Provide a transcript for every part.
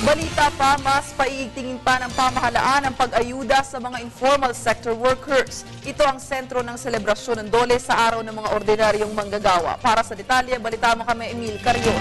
Balita pa, mas paiigtingin pa ng pamahalaan ang pag-ayuda sa mga informal sector workers. Ito ang sentro ng selebrasyon ng Dole sa araw ng mga ordinaryong manggagawa. Para sa detalye, balita mo kami Emil Carrion.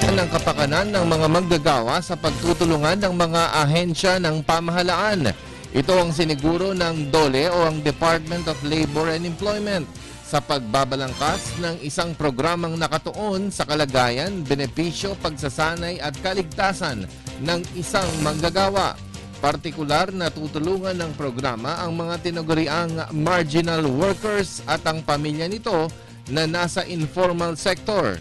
Ang kapakanan ng mga manggagawa sa pagtutulungan ng mga ahensya ng pamahalaan. Ito ang siniguro ng DOLE o ang Department of Labor and Employment sa pagbabalangkas ng isang programang nakatuon sa kalagayan, benepisyo, pagsasanay at kaligtasan ng isang manggagawa. Partikular na tutulungan ng programa ang mga tinaguriang marginal workers at ang pamilya nito na nasa informal sector.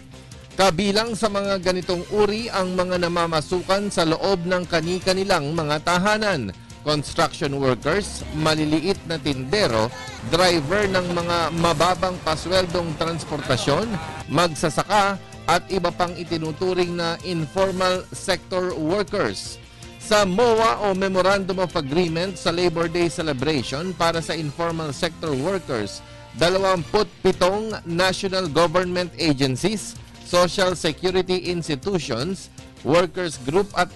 Kabilang sa mga ganitong uri ang mga namamasukan sa loob ng kani-kanilang mga tahanan, construction workers, maliliit na tindero, driver ng mga mababang pasweldong transportasyon, magsasaka at iba pang itinuturing na informal sector workers. Sa MOA o Memorandum of Agreement sa Labor Day Celebration para sa informal sector workers, 27 national government agencies, social security institutions, workers group at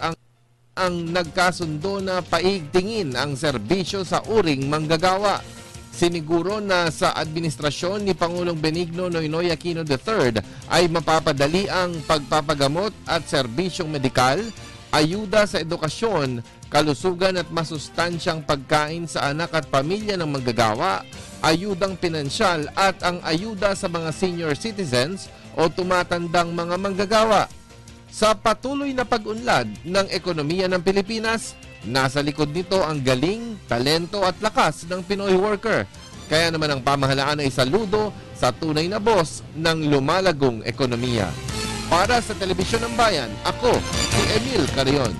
ang nagkasundo na paigtingin ang serbisyo sa uring manggagawa. Siniguro na sa administrasyon ni Pangulong Benigno Noynoy Aquino III ay mapapadali ang pagpapagamot at serbisyong medikal, ayuda sa edukasyon, kalusugan at masustansyang pagkain sa anak at pamilya ng manggagawa, ayudang pinansyal at ang ayuda sa mga senior citizens o tumatandang mga manggagawa. Sa patuloy na pag-unlad ng ekonomiya ng Pilipinas, nasa likod nito ang galing, talento at lakas ng Pinoy worker. Kaya naman ang pamahalaan ay saludo sa tunay na boss ng lumalagong ekonomiya. Para sa Telebisyon ng Bayan, ako si Emil Carrion.